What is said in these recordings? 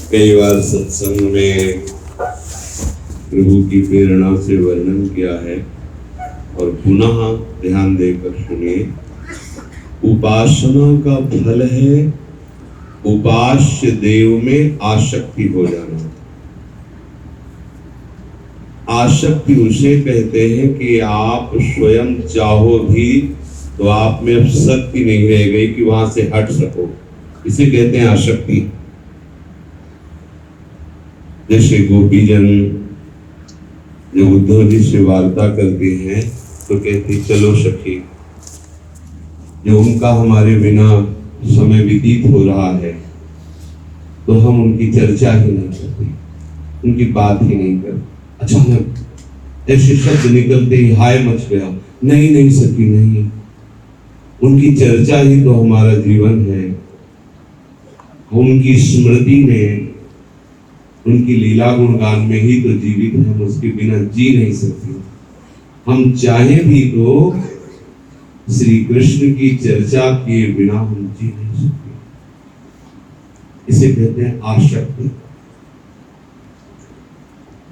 कई बार सत्संग में प्रभु की प्रेरणा से वर्णन किया है और पुनः ध्यान देकर सुनिए। उपासना का फल है उपास्य देव में आसक्ति हो जाना। आसक्ति उसे कहते हैं कि आप स्वयं चाहो भी तो आप में अब शक्ति नहीं रह गई कि वहां से हट सको, इसे कहते हैं आसक्ति। जैसे गोपीजन जब उद्धव जी से वार्ता करते हैं तो कहती चलो सखी, जो उनका हमारे बिना समय व्यतीत हो रहा है तो हम उनकी चर्चा ही नहीं करते, उनकी बात ही नहीं करते। अचानक ऐसे शब्द निकलते ही हाय मच गया, नहीं नहीं सखी नहीं, उनकी चर्चा ही तो हमारा जीवन है। उनकी स्मृति में, उनकी लीला गुणगान में ही तो जीवित है, हम उसके बिना जी नहीं सकते। हम चाहे भी तो श्री कृष्ण की चर्चा किए बिना हम जी नहीं सकते। इसे कहते हैं आसक्ति।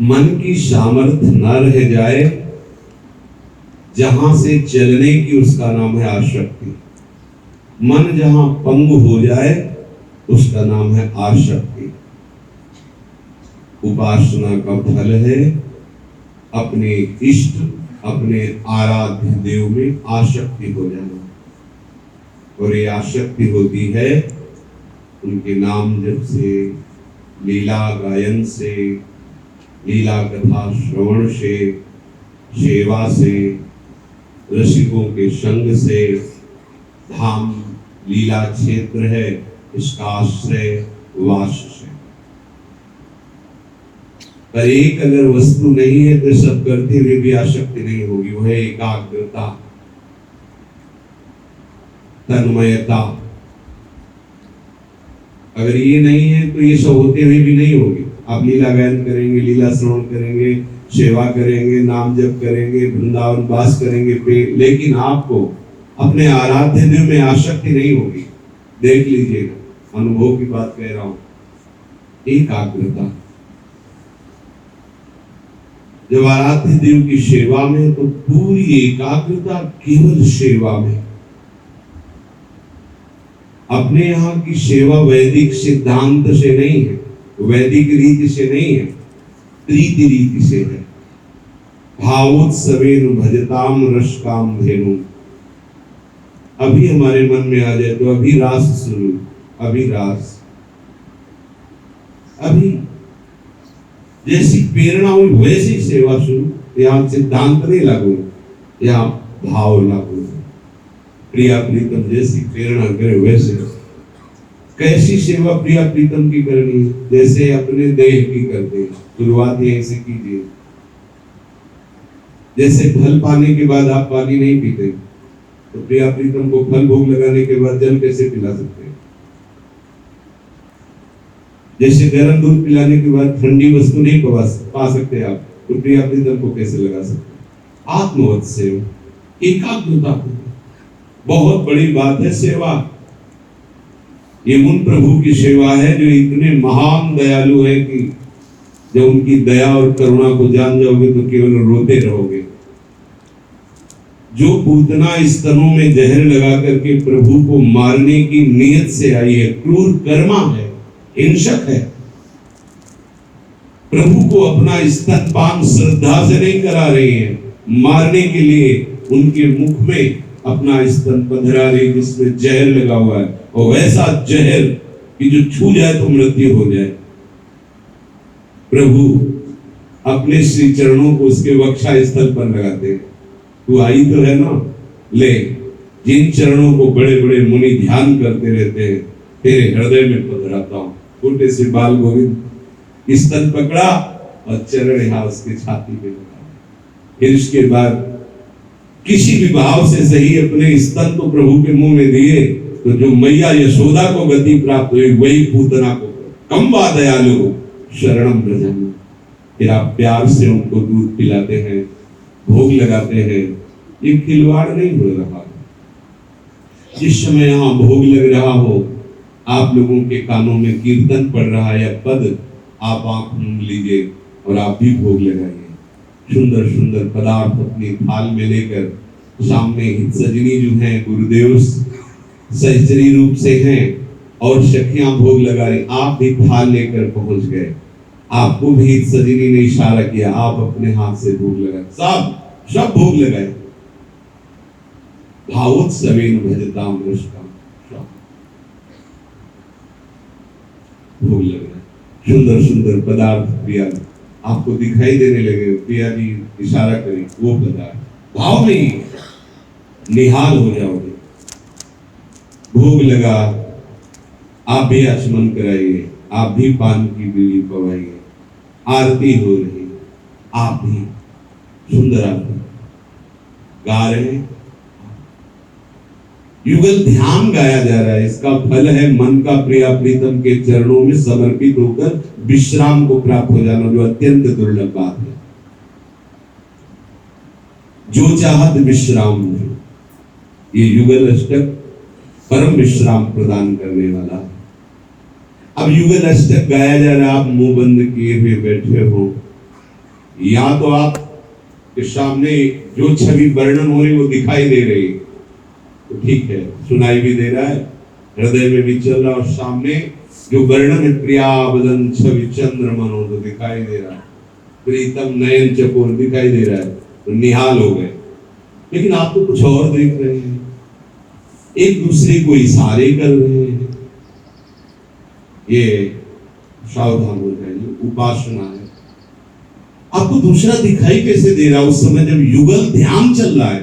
मन की सामर्थ्य न रह जाए जहां से चलने की, उसका नाम है आसक्ति। मन जहां पंगु हो जाए उसका नाम है आसक्ति। उपासना का फल है अपने इष्ट, अपने आराध्य देव में आसक्ति हो जाना। और ये आसक्ति होती है उनके नाम जप से, लीला गायन से, लीला कथा श्रवण से, सेवा से, रसिकों के संग से, धाम लीला क्षेत्र है इसका आश्रय वास से। पर एक अगर वस्तु नहीं है तो सब करते हुए भी आसक्ति नहीं होगी, वह है एकाग्रता, तन्मयता। अगर ये नहीं है तो ये सब होते हुए भी नहीं होगी। आप लीला गायन करेंगे, लीला श्रवण करेंगे, सेवा करेंगे, नाम जप करेंगे, वृंदावन वास करेंगे, लेकिन आपको अपने आराध्य देव में आसक्ति नहीं होगी। देख लीजिएगा, अनुभव की बात कह रहा हूं। एकाग्रता, जब आराध्य देव की सेवा में तो पूरी एकाग्रता केवल सेवा में। अपने यहाँ की सेवा वैदिक सिद्धांत से नहीं है, वैदिक रीति से नहीं है, प्रीति रीति से है। भावोत्सवेन भजताम रसकाम धेनु। अभी हमारे मन में आ जाए तो अभी रास शुरू, अभी रास, अभी जैसी प्रेरणा हुई वैसी सेवा शुरू। यहाँ सिद्धांत नहीं लागू, यहाँ भाव लागू। प्रिया प्रीतम जैसी प्रेरणा करे वैसे। कैसी सेवा प्रिया प्रीतम की करनी है? जैसे अपने देह की करते हैं, शुरुआत यहीं से कीजिए। जैसे फल पाने के बाद आप पानी नहीं पीते तो प्रिया प्रीतम को फल भोग लगाने के बाद जल कैसे पिला सकते हैं? जैसे गर्म दूध पिलाने के बाद ठंडी वस्तु नहीं पा सकते आप, तो प्रिया प्रीतम को कैसे लगा सकते? आत्मवत सेवा, एकाग्रता बहुत बड़ी बात है। सेवा ये उन प्रभु की सेवा है जो इतने महान दयालु है कि जब उनकी दया और करुणा को जान जाओगे तो केवल रोते रहोगे। जो पूतना स्तनों में जहर लगा करके प्रभु को मारने की नियत से आई है, क्रूर कर्मा है, हिंसक है। प्रभु को अपना स्तनपान श्रद्धा से नहीं करा रही है, मारने के लिए उनके मुख में अपना स्तन पधरा रही जिसमें जहर लगा हुआ है, और वैसा जहर कि जो छू जाए तो मृत्यु हो जाए। प्रभु अपने श्री चरणों को उसके वक्षा स्थल पर लगाते हैं। तू आई तो है ना, ले, जिन चरणों को बड़े बड़े मुनि ध्यान करते रहते हैं तेरे हृदय में पधराता हूं। छोटे से बाल गोविंद स्तन पकड़ा और चरण यहाँ उसके छाती पे लगा। फिर इसके बाद किसी भी भाव से सही अपने स्तन तो प्रभु के मुंह में दिए तो जो मैया यशोदा को गति प्राप्त हुई वही पूतना को कम्बा दयालु शरणम ब्रजम। फिर आप प्यार से उनको दूध पिलाते हैं, भोग लगाते हैं। ये खिलवाड़ नहीं हो रहा। जिस समय यहाँ भोग लग रहा हो आप लोगों के कानों में कीर्तन पड़ रहा है या पद, आप आंख मूंद लीजिए और आप भी भोग लगाइए। सुंदर सुंदर पदार्थ अपनी थाल में लेकर सामने हित सजनी जो हैं गुरुदेव सहचरी रूप से हैं और सखियां भोग लगा रही, आप भी थाल लेकर पहुंच गए। आपको भी हित सजनी ने इशारा किया, आप अपने हाथ से भोग लगाए, सब भोग लगाए। भावोत्सवेन भजताम रुष्टाम, भोग लगाए। सुंदर सुंदर पदार्थ प्रिया आपको दिखाई देने लगे, प्रिया जी इशारा करें वो पदार्थ, भाव नहीं, निहाल हो जाओगे। भोग लगा, आप भी आचमन कराइए, आप भी पान की बीड़ी पवाइए, आरती हो रही, आप भी सुंदर आरती गा रहे हैं। युगल ध्यान गाया जा रहा है, इसका फल है मन का प्रिया प्रीतम के चरणों में समर्पित होकर विश्राम को प्राप्त हो जाना, जो अत्यंत दुर्लभ बात है। जो चाहत विश्राम, ये युगल अष्टक परम विश्राम प्रदान करने वाला है। अब युगल अष्टक गाया जा रहा है, आप मुंह बंद किए हुए बैठे हो, या तो आप के सामने जो छवि वर्णन हो रही वो दिखाई दे रही, तो ठीक है, सुनाई भी दे रहा है, हृदय में भी चल रहा, और सामने जो वर्णन है प्रिया बदन छवि चंद्र मनो तो दिखाई दे रहा है, प्रीतम नयन चकोर दिखाई दे रहा है, तो निहाल हो गए। लेकिन आप तो कुछ और देख रहे हैं, एक दूसरे को इशारे कर रहे हैं, ये सावधान हो जाइए, उपासना है। आपको दूसरा दिखाई कैसे दे रहा उस समय जब युगल ध्यान चल रहा है?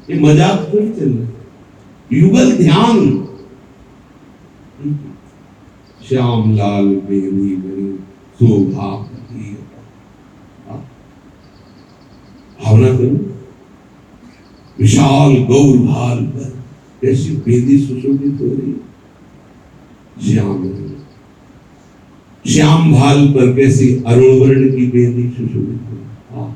ये मजाक तो नहीं चल रहा, युगल ध्यान। श्याम लाल बेनी बनी शोभा, भावना करो, विशाल गौर भाल पर कैसी बेदी सुशोभित हो रही, श्याम भाल पर कैसी अरुण वर्ण की बेदी सुशोभित हो रही।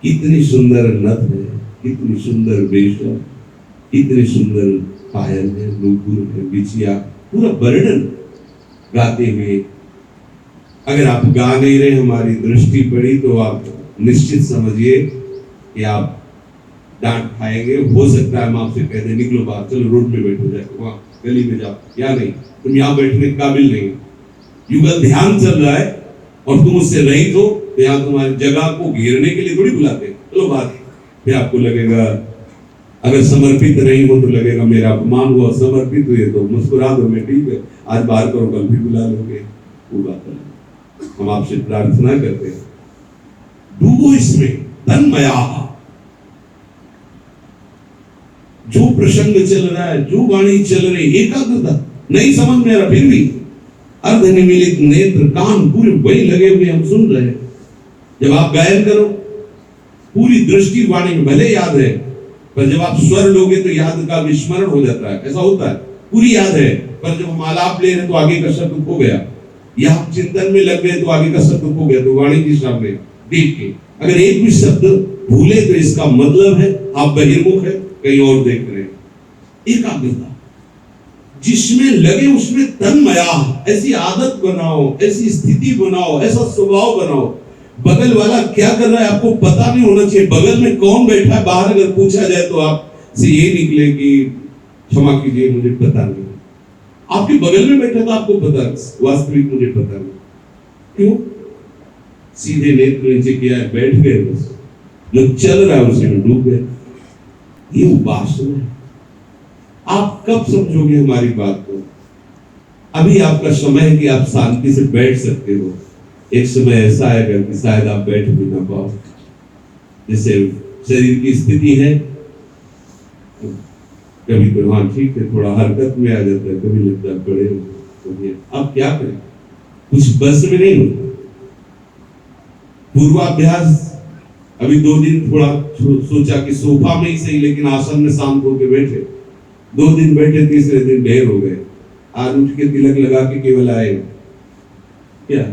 कितनी सुंदर नथ है, कितनी सुंदर वेशा, कितनी सुंदर पायल है, नूपुर है, बिछिया, पूरा वर्णन गाते हुए। अगर आप गा नहीं रहे, हमारी दृष्टि पड़ी, तो आप निश्चित समझिए कि आप डांट खाएंगे। हो सकता है हम आपसे कह दें निकलो बाहर, चलो रोड में बैठो, जाके वहां गली में जाओ, या नहीं तुम यहाँ बैठने के काबिल नहीं। युगल ध्यान चल रहा है और तुम उससे रहित हो, तो यहाँ तुम्हारी जगह को घेरने के लिए थोड़ी बुलाते, चलो बाहर। फिर आपको लगेगा, अगर समर्पित नहीं हो तो लगेगा मेरा अपमान हुआ, समर्पित हुए तो मुस्कुरा दो, मैं ठीक है, आज बाहर करो, कल भी बुला लोगे, वो बात है। हम आपसे प्रार्थना करते हैं, डूबो इसमें, तन्मया। जो प्रसंग चल रहा है, जो वाणी चल रही, एकाग्रता नहीं समझ में आ रहा, फिर भी अर्धनिमीलित नेत्र कान पूरे वही लगे हुए हम सुन रहे हैं। जब आप गायन करो, पूरी दृष्टि वाणी में भले याद है, पर जब आप स्वर लोगे तो याद का विस्मरण हो जाता है, ऐसा होता है। पूरी याद है, पर जब हम आलाप ले रहे तो आगे का शब्द खो गया, या हम चिंतन में लग गए तो आगे का शब्द खो गया। तो वाणी के सामने देख के अगर एक भी शब्द भूले तो इसका मतलब है आप बहिर्मुख है, कहीं और देख रहे हैं। एकाग्रता जिसमें लगे उसमें तन्मया, ऐसी आदत बनाओ, ऐसी स्थिति बनाओ, ऐसा स्वभाव बनाओ। बगल वाला क्या कर रहा है आपको पता नहीं होना चाहिए, बगल में कौन बैठा है बाहर अगर पूछा जाए तो आपसे ये निकले कि क्षमा कीजिए मुझे पता नहीं। आपके बगल में बैठा था, आपको पता, वास्तविक मुझे पता नहीं। क्यों? सीधे नेत्र नीचे किया है, बैठ गए, बस जो चल रहा है उसी में डूब गए। ये उपासना है। आप कब समझोगे हमारी बात को? अभी आपका समय है कि आप शांति से बैठ सकते हो। एक समय ऐसा आएगा कि शायद आप बैठ भी ना पाओ। जैसे शरीर की स्थिति है, कभी तो हाँ ठीक है, थोड़ा हरकत में आ जाता है, कभी लगता है बड़े हो। अब क्या करें, कुछ बस में नहीं होता। पूर्वाभ्यास अभी 2 दिन थोड़ा सोचा कि सोफा में ही सही, लेकिन आसन में शांत होकर बैठे। 2 दिन बैठे, तीसरे दिन ढेर हो गए। आज उठ के तिलक लगा के केवल आए क्या?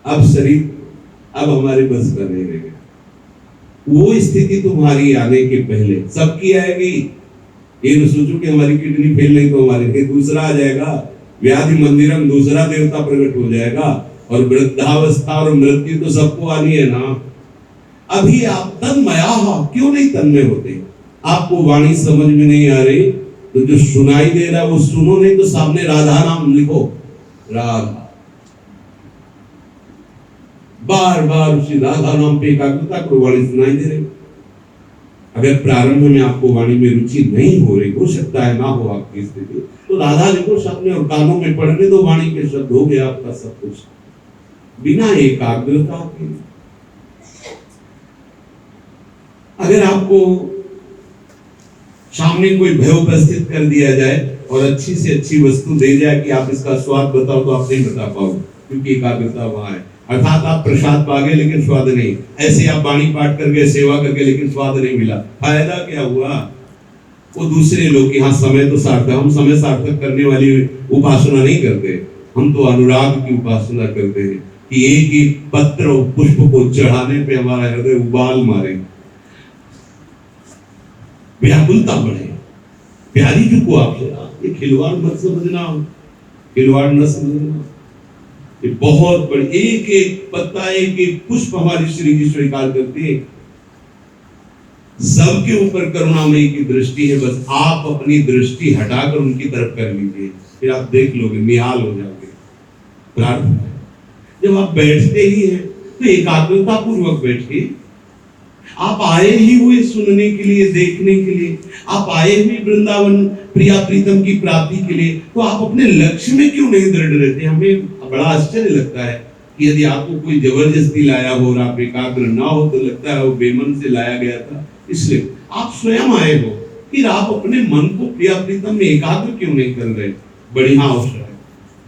अब शरीर अब हमारे बस का नहीं रहेगा। वो स्थिति तुम्हारी आने के पहले सबकी आएगी, ये न सोचो कि हमारी किडनी फेल नहीं तो हमारे लिए दूसरा आ जाएगा, व्याधि मंदिरम दूसरा देवता प्रकट हो जाएगा। और वृद्धावस्था और मृत्यु तो सबको आनी है ना। अभी आप तन्मया क्यों नहीं तन्मय होते? आपको वाणी समझ में नहीं आ रही तो जो सुनाई दे रहा है वो सुनो, नहीं तो सामने राधा नाम लिखो, राधा। बार बार उसी राधा नाम पे एकाग्रता करो, वाणी सुनाई दे रही। अगर प्रारंभ में आपको वाणी में रुचि नहीं हो रही, हो सकता है ना हो आपकी स्थिति, तो राधा लिखो सामने और कानों में पढ़ने दो वाणी के शब्द, हो गया आपका सब कुछ बिना एकाग्रता के। अगर आपको सामने कोई भय उपस्थित कर दिया जाए और अच्छी से अच्छी वस्तु दे जाए कि आप इसका स्वाद बताओ, तो आप नहीं बता पाओगे, क्योंकि एकाग्रता वहां है। अर्थात आप प्रसाद पागे लेकिन स्वाद नहीं। ऐसे आप वाणी पाठ करके सेवा करके लेकिन स्वाद नहीं मिला, फायदा क्या हुआ? वो दूसरे लोग यहाँ समय तो सार्थक, हम समय सार्थक करने वाली उपासना नहीं करते, हम तो अनुराग की उपासना करते हैं कि एक एक पत्र और पुष्प को चढ़ाने पे हमारा हृदय उबाल मारे, व्याकुलता बढ़े, प्यारी जी को आपसे। ये खिलवाड़ मत समझना, खिलवाड़ न समझना। ये बहुत बड़ी, एक एक पत्ता एक एक पुष्प हमारी श्री जी स्वीकार करती है। सबके ऊपर करुणामयी की दृष्टि है, बस आप अपनी दृष्टि हटाकर उनकी तरफ कर लीजिए, फिर आप देख लोगे, निहाल हो जाओगे। प्रार्थना जब आप बैठते ही हैं तो एकाग्रता पूर्वक बैठिए। आप आए ही हुए सुनने के लिए, देखने के लिए, आप आए हुए वृंदावन प्रिया प्रीतम की प्राप्ति के लिए, तो आप अपने लक्ष्य में क्यों नहीं दृढ़ रहते? हमें बड़ा आश्चर्य लगता है कि यदि आपको कोई जबरदस्ती लाया हो और आप एकाग्र ना हो तो लगता है वो बेमन से लाया गया था। इसलिए आप स्वयं आए हो, फिर आप अपने मन को प्रिया प्रीतम में एकाग्र क्यों नहीं कर रहे? बढ़िया अवसर है।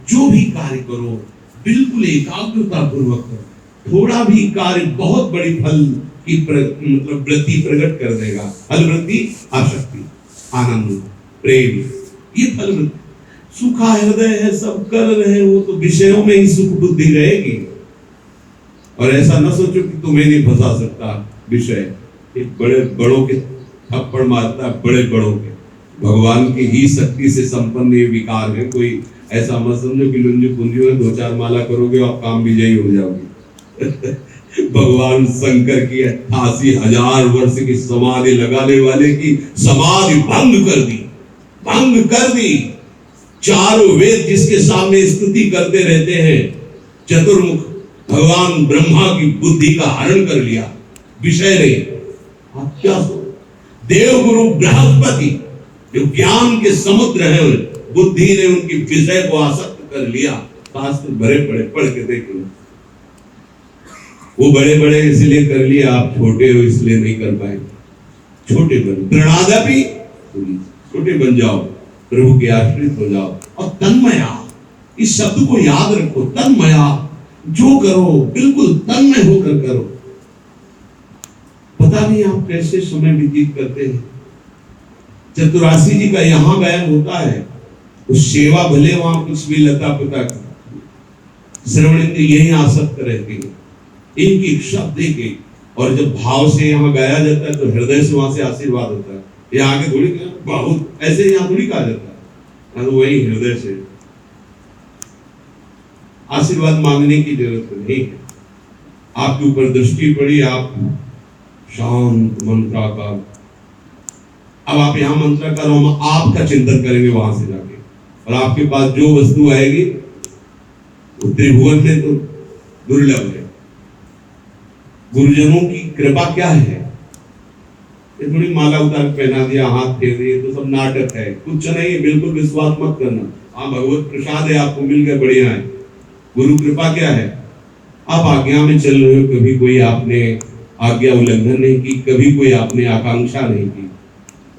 जो भी कार्य करो बिल्कुल एकाग्रता पूर्वक करो। थोड़ा भी कार्य बहुत बड़ी फल की मतलब वृत्ति प्रकट कर देगा। फल वृत्ति, आसक्ति, आनंद, प्रेम, ये फल वृत्ति। सुखा हृदय है, सब कर रहे हो तो विषयों में ही सुख बुद्धि रहेगी। और ऐसा न सोचो कि तुम्हें नहीं फंसा सकता विषय। एक बड़े बड़ों के थप्पड़ मारता है, बड़े बड़ों के। भगवान की ही शक्ति से संपन्न ये विकार है। कोई ऐसा मत समझो कि लुंजू पुंजू है, 2-4 माला करोगे और काम विजयी हो जाओगे। भगवान शंकर की 88,000 वर्ष की समाधि लगाने वाले की समाधि भंग कर दी। चारों वेद जिसके सामने स्तुति करते रहते हैं, चतुर्मुख भगवान ब्रह्मा की बुद्धि का हरण कर लिया, विषय नहीं। आप क्या देव गुरु बृहस्पति जो ज्ञान के समुद्र हैं, बुद्धि ने उनकी विषय को आसक्त कर लिया। शास्त्र भरे पड़े, पढ़ के देख लो। वो बड़े बड़े इसलिए कर लिए, आप छोटे हो इसलिए नहीं कर पाए। छोटे बन, प्रणादपि छोटे बन जाओ, प्रभु के आश्रित हो जाओ। और तन्मया, इस शब्द को याद रखो, तन्मया। जो करो बिल्कुल तन्मय होकर करो। पता नहीं आप कैसे समय व्यतीत करते हैं। चतुरासी जी का यहाँ गायन होता है, उस सेवा भले वहां कुछ भी लता पता श्रवण इंद्रिय यही आसक्त रहती है, एक एक शब्द एक एक। और जब भाव से यहाँ गाया जाता है तो हृदय से वहां से आशीर्वाद होता है। ये आगे थोड़ी बहुत ऐसे यहाँ थोड़ी कहा जाता है, तो वही हृदय से आशीर्वाद मांगने की जरूरत नहीं है। आपके ऊपर दृष्टि पड़ी, आप शांत मंत्राकार। अब आप यहाँ मंत्राकार, हम आपका चिंतन करेंगे वहां से जाके, और आपके पास जो वस्तु आएगी वो त्रिभुवन में तो दुर्लभ है। गुरुजनों की कृपा क्या है? ये थोड़ी माला उतार पहना दिया, हाथ फेर दिए, तो सब नाटक है, कुछ नहीं। बिल्कुल विश्वास मत करना। हाँ, भगवत प्रसाद है, आपको मिल गया, बढ़िया है। गुरु कृपा क्या है? आप आज्ञा में चल रहे हो, कभी कोई आपने आज्ञा उल्लंघन नहीं की, कभी कोई आपने आकांक्षा नहीं की।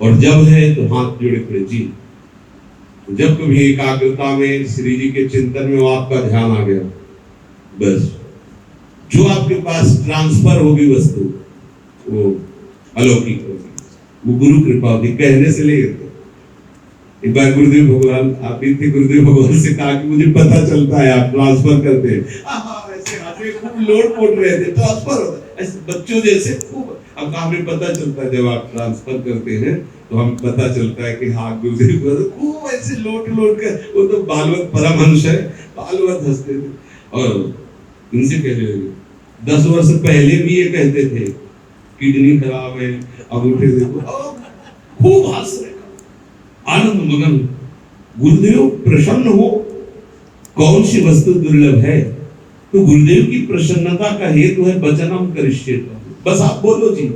और जब है तो हाथ जोड़े खड़े जी। जब कभी एकाग्रता में श्री जी के चिंतन में आपका ध्यान आ गया, बस जो आपके पास ट्रांसफर होगी वस्तु, वो अलौकिक होगी, वो गुरु कृपा होगी। कहने से ले एक बार गुरुदेव भगवान, आप भी थे, गुरुदेव भगवान से कहा कि मुझे पता चलता है आप ट्रांसफर करते हैं। ऐसे हाथ में खूब लोड पोट रहे थे, ट्रांसफर होता है ऐसे बच्चों जैसे खूब। अब हमें पता चलता है जब आप ट्रांसफर करते हैं तो हमें पता चलता है कि हाँ गुरुदेव को खूब ऐसे लोट लोट कर, वो तो बालवत परमहंस है, बालवत हंसते थे। और इनसे कह रहे 10 वर्ष पहले भी ये कहते थे किडनी खराब है, अब उठे देखो खूब हंस रहे, आनंद मगन। गुरुदेव प्रसन्न हो, कौन सी वस्तु दुर्लभ है? तो गुरुदेव की प्रसन्नता का हेतु है वचनम करिष्येत, बस आप बोलो जी।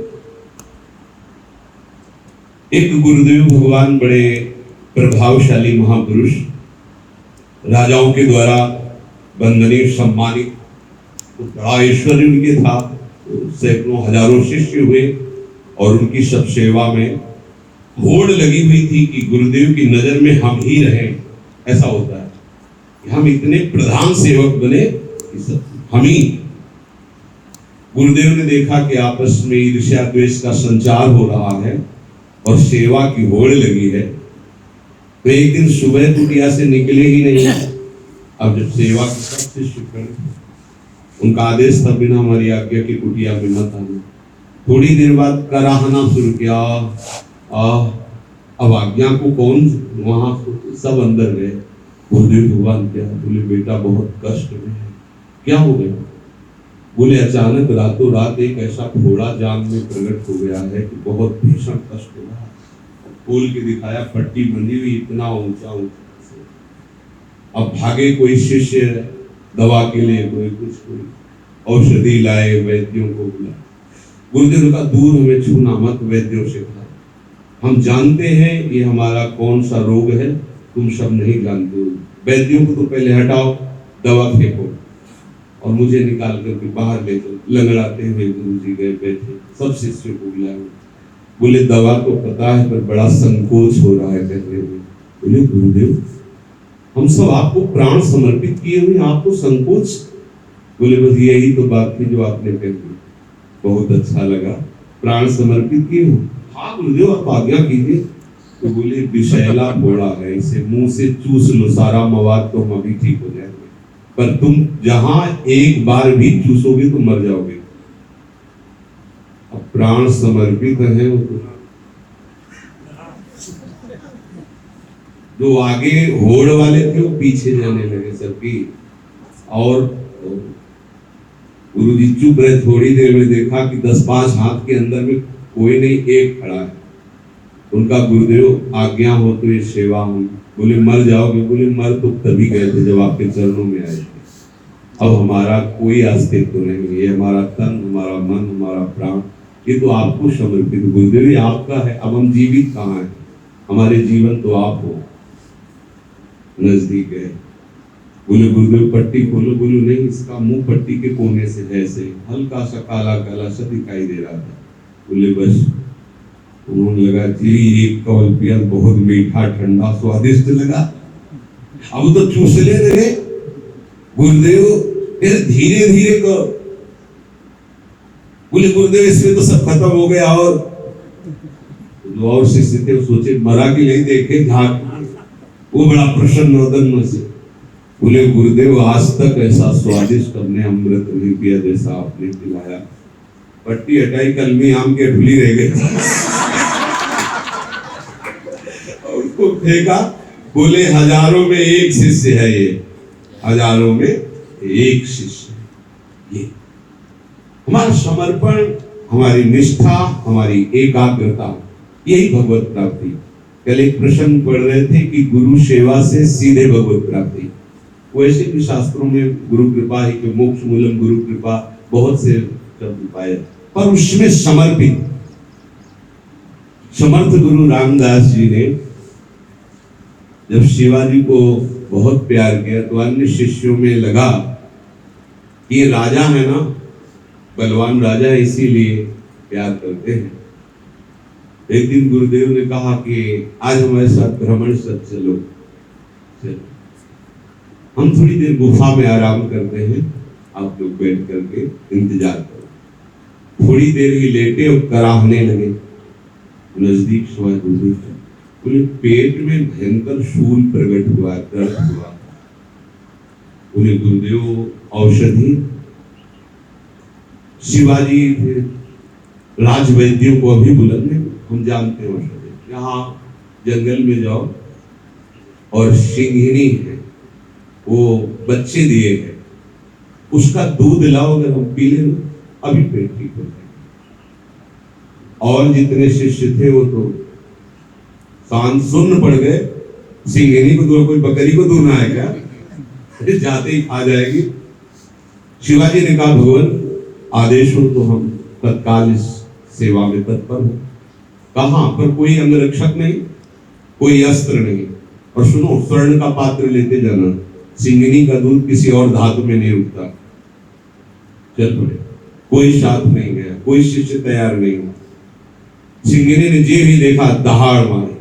एक गुरुदेव भगवान बड़े प्रभावशाली महापुरुष, राजाओं के द्वारा वंदनीय सम्मानित, तो बड़ा ऐश्वर्य उनके था, सैकड़ों हजारों शिष्य हुए और उनकी सब सेवा में होड़ लगी हुई थी कि गुरुदेव की नजर में हम ही रहें। ऐसा होता है कि हम इतने प्रधान सेवक बने कि हम ही। गुरुदेव ने देखा कि आपस में ईर्ष्या द्वेष का संचार हो रहा है और सेवा की होड़ लगी है, तो एक दिन सुबह कुटिया से निकले ही नहीं। अब जब सेवा की सब शिष्य खड़े, उनका आदेश था बिना हमारी आज्ञा की कुटिया में मत आना। थोड़ी देर बाद कराहना शुरू किया, अब आज्ञा को कौन, वहां सब अंदर गए। गुरुदेव भगवान क्या बोले, बेटा बहुत कष्ट में है। क्या हो गया? बोले अचानक रातों रात एक ऐसा फोड़ा जान में प्रकट हो गया है कि बहुत भीषण कष्ट हो रहा है। खोल के दिखाया, पट्टी बंधी हुई, इतना ऊंचा ऊंचा। अब भागे कोई शिष्य दवा के लिए, कोई कुछ, कोई औषधि लाए, वैद्यों को बुलाए। गुरुदेव ने कहा दूर हमें छूना मत, वैद्यों से कहा हम जानते हैं ये हमारा कौन सा रोग है, तुम सब नहीं जानते हो। वैद्यों को तो पहले हटाओ, दवा फेंको और मुझे निकाल करके बाहर ले चलो। लंगड़ाते हुए गुरुजी गए, बैठे, सब शिष्यों को बुलाया। बोले दवा तो पता है पर बड़ा संकोच हो रहा है कहने में। बोले गुरुदेव हम सब आपको प्राण समर्पित किए हुए, आपको संकोच? बोले बस यही तो बात थी जो आपने कह दी, बहुत अच्छा लगा, प्राण समर्पित किए हो। हाँ गुरुदेव आप आज्ञा कीजिए। तो बोले विषैला फोड़ा है, इसे मुंह से चूस लो, सारा मवाद तो हम अभी ठीक हो जाएंगे, पर तुम जहां एक बार भी चूसोगे तो मर जाओगे। अब प्राण समर्पित है वो, जो आगे होड़ वाले थे वो पीछे जाने लगे सबकी। और गुरुजी चुप रहे। थोड़ी देर में देखा कि 10-5 हाथ के अंदर में कोई नहीं, एक खड़ा है। उनका गुरुदेव आज्ञा हो तो ये सेवा हो। बोले मर जाओगे? बोले मर तो तभी गए थे जब आपके चरणों में आए थे, अब हमारा कोई अस्तित्व नहीं है, हमारा तन, हमारा मन, हमारा प्राण ये तो आपको समर्पित। गुरुदेव ये आपका है, अब हम जीवित कहाँ हैं, हमारे जीवन तो आप हो। नजदीक गए, बोले गुरुदेव पट्टी खोलो। बोले नहीं, इसका मुंह पट्टी के कोने से है, ऐसे हल्का सा काला काला सा दिखाई दे रहा था। बोले बस। उन्होंने लगा कि एक कवल पिया, बहुत मीठा ठंडा स्वादिष्ट लगा, अब तो चूस ले रहे। गुरुदेव धीरे धीरे करो। बोले गुरुदेव इसमें तो सब खत्म हो गया। और शिष्य थे सोचे मरा कि नहीं, देखे झाक, वो बड़ा प्रसन्न वदन से बोले गुरुदेव आज तक ऐसा स्वादिष्ट हमने अमृत नहीं पिया जैसा आपने पिलाया। पट्टी हटाई, कलमी आम के ढुली रह गई उसको फेंका। बोले हजारों में एक शिष्य है ये, हजारों में एक शिष्य। ये हमारा समर्पण, हमारी निष्ठा, हमारी एकाग्रता, यही भगवत प्राप्ति। कल एक प्रश्न पढ़ रहे थे कि गुरु सेवा से सीधे भगवत प्राप्ति। वैसे भी शास्त्रों में गुरु कृपा ही के मोक्ष मूलम गुरु कृपा बहुत से शब्द पाए, पर उसमें समर्पित। समर्थ गुरु रामदास जी ने जब शिवाजी को बहुत प्यार किया तो अन्य शिष्यों में लगा कि ये राजा है ना, बलवान राजा है, इसीलिए प्यार करते हैं। एक दिन गुरुदेव ने कहा कि आज हमारे साथ भ्रमण सब चलो। हम थोड़ी देर गुफा में आराम करते हैं, आप लोग बैठ करके इंतजार करो। थोड़ी देर ही लेटे और कराहने लगे। नजदीक सोए गुरुदेव, बोले पेट में भयंकर शूल प्रकट हुआ, दर्द हुआ। बोले गुरुदेव औषधि। शिवाजी थे, राजवैद्यों को अभी बुलंद है, हम जानते हैं। यहाँ जंगल में जाओ और सिंघिनी है, वो बच्चे दिए हैं, उसका दूध लाओ, अगर हम पी लें अभी पेट ठीक हो जाएगा। और जितने शिष्य थे वो तो शांत सुन्न पड़ गए। सिंघिनी को दूर, कोई बकरी को दूर ना है क्या? जाते ही खा जाएगी। शिवाजी ने कहा भगवान आदेश हो तो हम तत्काल इस सेवा में तत्पर हो। कहां पर कोई अंगरक्षक नहीं, कोई अस्त्र नहीं, और सुनो स्वर्ण का पात्र लेते जाना, सिंघिनी का दूध किसी और धातु में नहीं उठता। चल पड़े, कोई साथ नहीं गया, कोई शिष्य तैयार नहीं हुआ। सिंघिनी ने जे भी देखा दहाड़ मारे।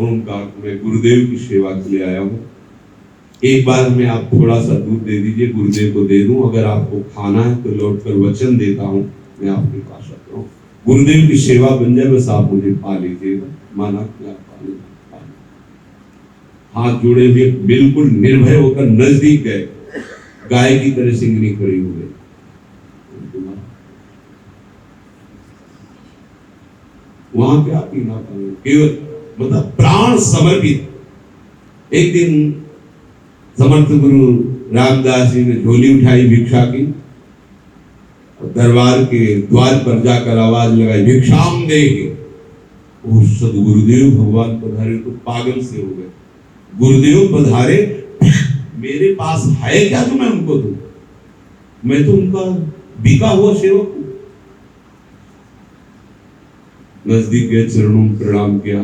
उनका मैं गुरुदेव की सेवा के लिए आया हूं, एक बार हमें आप थोड़ा सा दूध दे दीजिए, गुरुदेव को दे दूं, अगर आपको खाना है तो लौट कर वचन देता हूं मैं आपके पास आता हूं। गुरुदेव की सेवा बन जाए, बस आप मुझे पा लीजिएगा। माना क्या हाथ जोड़े हुए बिल्कुल निर्भय होकर नजदीक गए, गाय की तरह सिंघिनी खड़ी हो गई। वहां क्या पीना था, केवल मतलब प्राण समर्पित। एक दिन समर्थ गुरु रामदास जी ने झोली उठाई भिक्षा की, दरबार के द्वार पर जाकर आवाज लगाई भिक्षाम देहि। वो सदगुरुदेव भगवान पधारे तो पागल से हो गए। गुरुदेव पधारे, मेरे पास है क्या जो मैं उनको दूं? मैं तो उनका बिका हुआ सेवक हूं। नजदीक गए, चरणों में प्रणाम किया,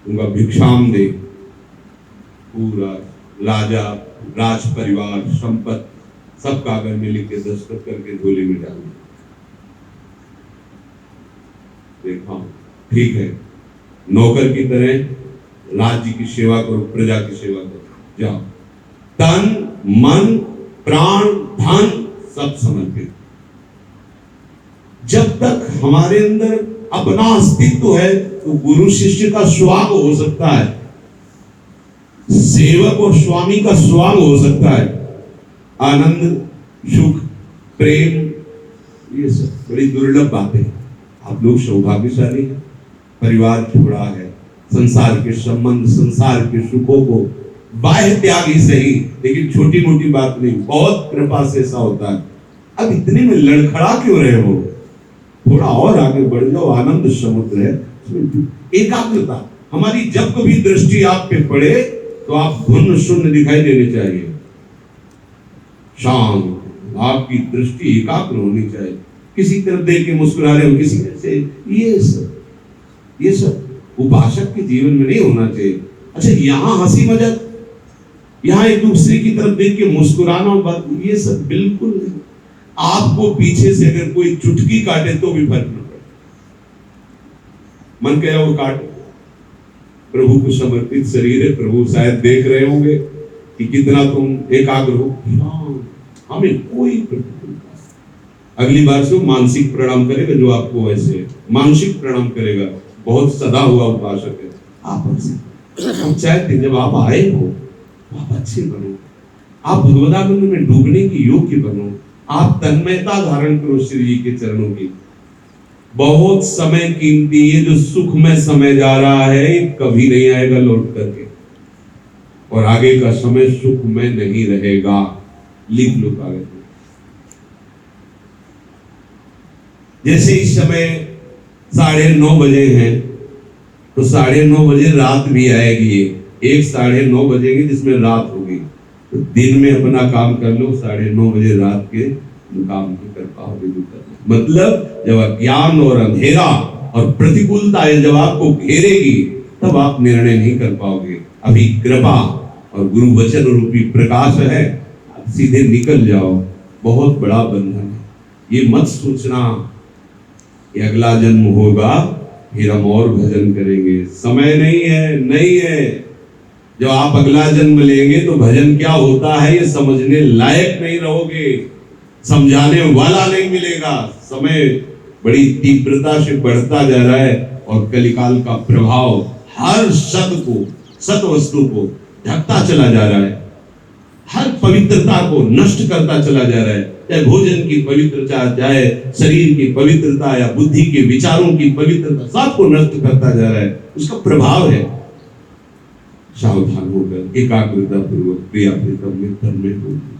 उनका भिक्षाम दे। पूरा राजा, राज परिवार, संपत्ति सब कागज में लिख के दस्तखत करके झोली में डाल दिया। देखा ठीक है, नौकर की तरह राज्य की सेवा करो, प्रजा की सेवा करो, जाओ। तन मन प्राण धन सब समर्पित। जब तक हमारे अंदर अपना अस्तित्व है तो गुरु शिष्य का स्वांग हो सकता है, सेवक और स्वामी का स्वांग हो सकता है। आनंद, सुख, प्रेम, ये सब बड़ी दुर्लभ बातें। आप लोग सौभाग्यशाली हैं, परिवार छोड़ा है, संसार के संबंध, संसार के सुखों को बाह्य त्यागी सही, लेकिन छोटी मोटी बात नहीं, बहुत कृपा से ऐसा होता है। अब इतने में लड़खड़ा क्यों रहे हो? थोड़ा और आगे बढ़ जाओ, आनंद समुद्र है। एकाग्रता, हमारी जब कभी दृष्टि आप पे पड़े तो आप धुन शून्य दिखाई देने चाहिए, शांत, आपकी दृष्टि एकाग्र होनी चाहिए। किसी तरफ देख के मुस्कुरा रहे हो, किसी से, ये सब उपासक के जीवन में नहीं होना चाहिए। अच्छा, यहाँ हंसी मजाक, यहाँ एक दूसरे की तरफ देख के मुस्कुराना, ये सब बिल्कुल नहीं। आपको पीछे से अगर कोई चुटकी काटे तो भी फर्क न पड़े, मन कह रहा वो काटे। प्रभु को समर्पित शरीर है, प्रभु शायद देख रहे होंगे कि कितना तुम एकाग्र हो। हमें कोई अगली बार से मानसिक प्रणाम करेगा, जो आपको वैसे मानसिक प्रणाम करेगा, बहुत सदा हुआ उपासक है। आप चाहते जब आप आए हो आप अच्छे बनो, आप भगवदानंद में डूबने की योग्य बनो, आप तन्मयता धारण करो श्री जी के चरणों की। बहुत समय कीमती, ये जो सुख में समय जा रहा है ये कभी नहीं आएगा लौट करके, और आगे का समय सुख में नहीं रहेगा। लिख लो कागज में। जैसे इस समय 9:30 बजे हैं, तो 9:30 बजे रात भी आएगी, एक 9:30 बजेगी जिसमें रात होगी। तो दिन में अपना काम कर लो, 9:30 बजे रात के काम नहीं कर पाओगे। मतलब जब अज्ञान और अंधेरा और प्रतिकूलता जब आपको घेरेगी तब आप निर्णय नहीं कर पाओगे। अभी कृपा और गुरु वचन रूपी प्रकाश है, आप सीधे निकल जाओ। बहुत बड़ा बंधन है, ये मत सोचना कि अगला जन्म होगा फिर हम और भजन करेंगे। समय नहीं है, नहीं है। जब आप अगला जन्म लेंगे तो भजन क्या होता है ये समझने लायक नहीं रहोगे, समझाने वाला नहीं मिलेगा। समय बड़ी तीव्रता से बढ़ता जा रहा है और कलिकाल का प्रभाव हर सत वस्तु को ढकता चला जा रहा है। हर पवित्रता को नष्ट करता चला जा रहा है, चाहे भोजन की पवित्रता, चाहे शरीर की पवित्रता या बुद्धि के विचारों की पवित्रता, सबको नष्ट करता जा रहा है। उसका प्रभाव है। सावधान होकर एकाग्रता पूर्वक प्रिया प्रीतम में तन्मय होकर